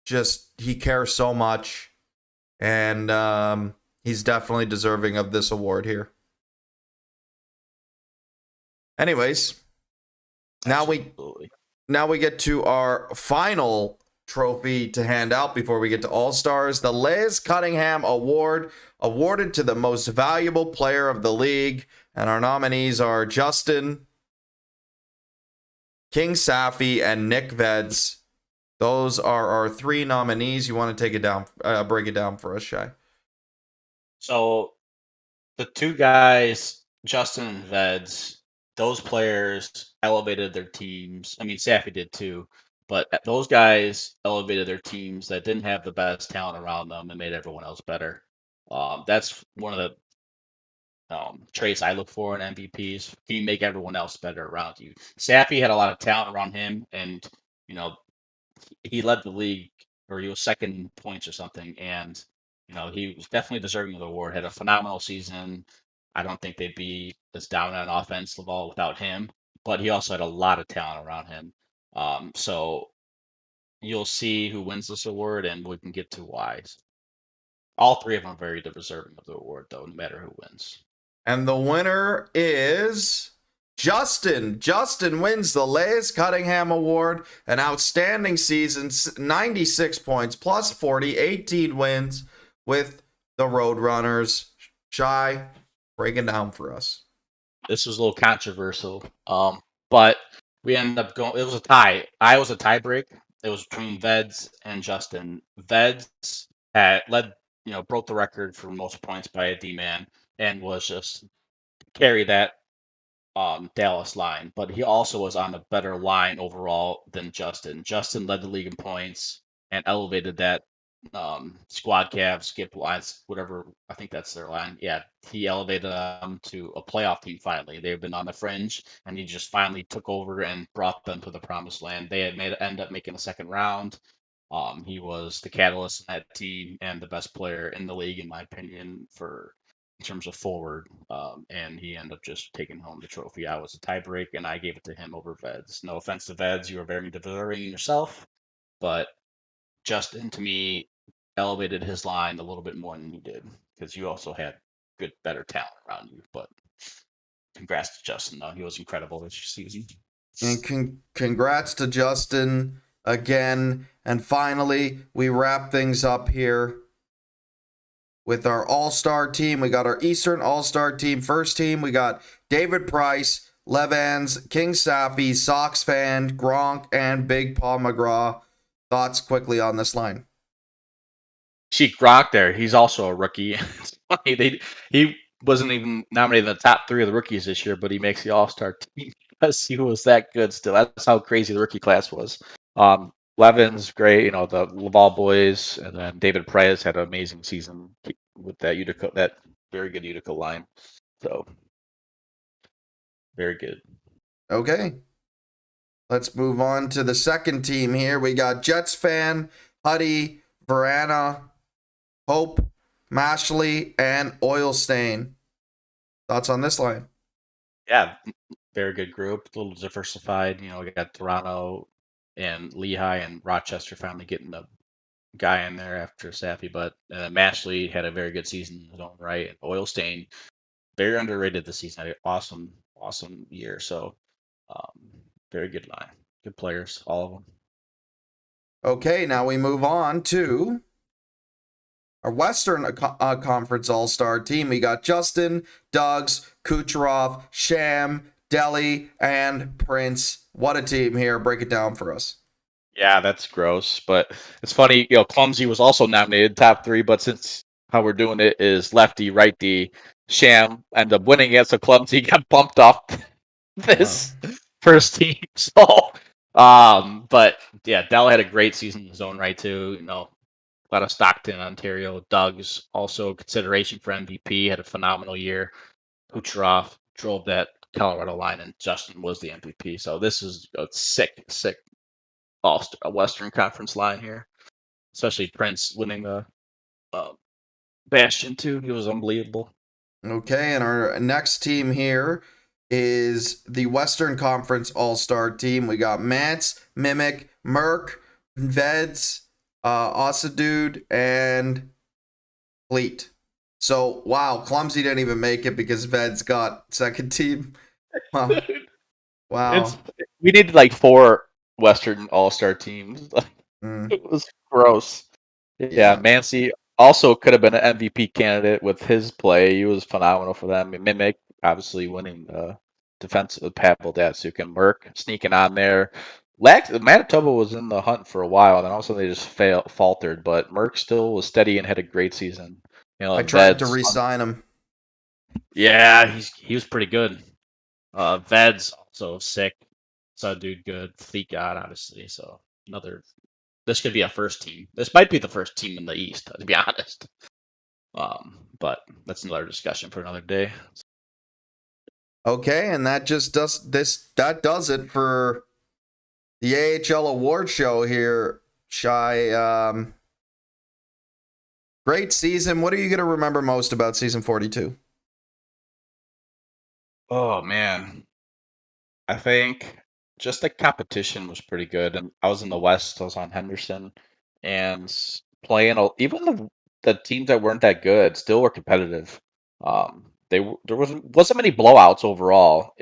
just he cares so much, and he's definitely deserving of this award here. Anyways, absolutely. now we get to our final trophy to hand out before we get to All Stars, the Liz Cunningham Award, awarded to the most valuable player of the league. And our nominees are Justin, King Safi, and Nick Veds. Those are our 3 nominees. You want to take it down, break it down for us, Shai? So the 2 guys, Justin and Veds, those players elevated their teams. I mean, Safi did too, but those guys elevated their teams that didn't have the best talent around them and made everyone else better. That's one of the traits I look for in MVPs. Can you make everyone else better around you? Safi had a lot of talent around him, and he led the league, or he was second in points or something, and he was definitely deserving of the award. Had a phenomenal season. I don't think they'd be as down on offense level without him, but he also had a lot of talent around him. So you'll see who wins this award, and we can get to why. All 3 of them are very deserving of the award, though, no matter who wins. And the winner is Justin. Justin wins the Liz Cunningham Award. An outstanding season, 96 points, plus 40, 18 wins with the Roadrunners. Shai, break it down for us. This was a little controversial, but we ended up going. It was a tie. I was a tie break, it was between Veds and Justin. Veds had led, broke the record for most points by a D-man and was just carry that Dallas line, but he also was on a better line overall than Justin. Justin led the league in points and elevated that squad calf, skip lines, whatever. I think that's their line. Yeah, he elevated them to a playoff team finally. They've been on the fringe, and he just finally took over and brought them to the promised land. They had end up making a second round. He was the catalyst in that team and the best player in the league, in my opinion, for in terms of forward. And he ended up just taking home the trophy. I was a tiebreak, and I gave it to him over Veds. No offense to Veds, you were very deserving yourself, but Justin, to me, elevated his line a little bit more than you did because you also had good, better talent around you. But congrats to Justin, though. He was incredible this season. And congrats to Justin again. And finally, we wrap things up here with our all-star team. We got our Eastern all-star team. First team, we got David Price, Levans, King Safi, Sox fan, Gronk, and Big Paul McGraw. Thoughts quickly on this line? See Gronk there. He's also a rookie. It's funny. He wasn't even nominated in the top 3 of the rookies this year, but he makes the All-Star team because he was that good still. That's how crazy the rookie class was. Levin's great, the Laval boys, and then David Price had an amazing season with that Utica, that very good Utica line. So very good. Okay. Let's move on to the second team here. We got Jets fan, Huddy, Verana, Hope, Mashley, and Oilstain. Thoughts on this line? Yeah, very good group. A little diversified. We got Toronto and Lehigh and Rochester finally getting the guy in there after Safi, but Mashley had a very good season in his own right. And Oilstain, very underrated this season. Had an awesome year. So, very good line. Good players, all of them. Okay, now we move on to our Western Conference All-Star team. We got Justin, Duggs, Kucherov, Sham, Deli, and Prince. What a team here. Break it down for us. Yeah, that's gross. But it's funny, Clumsy was also nominated top 3, but since how we're doing it is lefty, righty, Sham ended up winning it, so Clumsy got bumped off this first team. So, but yeah, Dell had a great season in his own right too. A lot of Stockton, Ontario. Doug's also consideration for MVP, had a phenomenal year. Kucherov drove that Colorado line, and Justin was the MVP. So this is a sick Western Conference line here, especially Prince winning the Bastion too. He was unbelievable. Okay, and our next team here is the Western Conference All-Star team. We got Mance, Mimic, Merck, Veds, Osadude, and Fleet. So, wow, Clumsy didn't even make it because Veds got second team. Wow. We needed like 4 Western All-Star teams. It was gross. Yeah, Mancy also could have been an MVP candidate with his play. He was phenomenal for them. Mimic obviously winning the defensive Pavel Datsuk, and Merck sneaking on there. Manitoba was in the hunt for a while, and then all of a sudden they just faltered. But Merck still was steady and had a great season. I tried to re-sign him. Yeah, he was pretty good. Veds also sick. Saw dude good. Fleet God obviously. So this could be a first team. This might be the first team in the East, to be honest. But that's another discussion for another day. Okay, and that just does this. That does it for the AHL Awards show here, Shy. Great season. What are you going to remember most about season 42? Oh man, I think just the competition was pretty good, and I was in the West. I was on Henderson, and playing even the teams that weren't that good still were competitive. There wasn't many blowouts overall.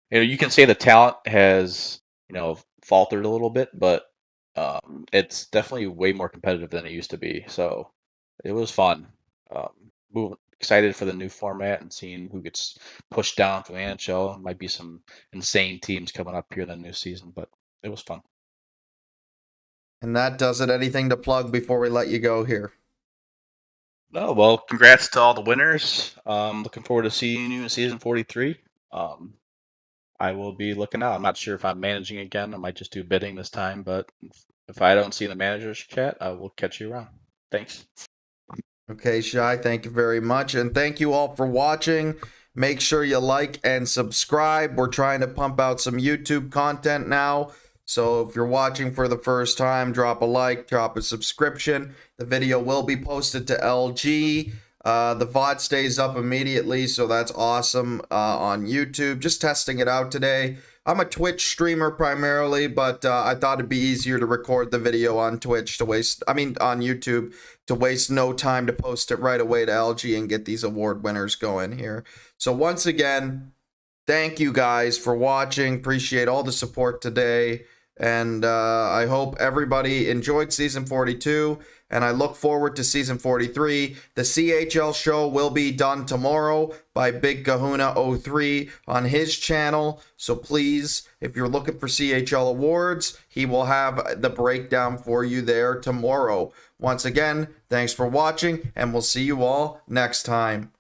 You can say the talent has faltered a little bit, but it's definitely way more competitive than it used to be. So it was fun. Excited for the new format and seeing who gets pushed down from the NHL. Might be some insane teams coming up here in the new season, but it was fun. And that does it. Anything to plug before we let you go here? No, well, congrats to all the winners. Looking forward to seeing you in season 43. I will be looking out. I'm not sure if I'm managing again. I might just do bidding this time, but if I don't see the managers chat, I will catch you around. Thanks. Okay, Shy, thank you very much. And thank you all for watching. Make sure you like and subscribe. We're trying to pump out some YouTube content now. So if you're watching for the first time, drop a like, drop a subscription. The video will be posted to LG. The VOD stays up immediately, so that's awesome on YouTube. Just testing it out today. I'm a Twitch streamer primarily, but I thought it'd be easier to record the video on Twitch on YouTube to waste no time to post it right away to LG and get these award winners going here. So once again, thank you guys for watching. Appreciate all the support today. And I hope everybody enjoyed season 42. And I look forward to season 43. The CHL show will be done tomorrow by Big Kahuna 03 on his channel. So please, if you're looking for CHL Awards, he will have the breakdown for you there tomorrow. Once again, thanks for watching, and we'll see you all next time.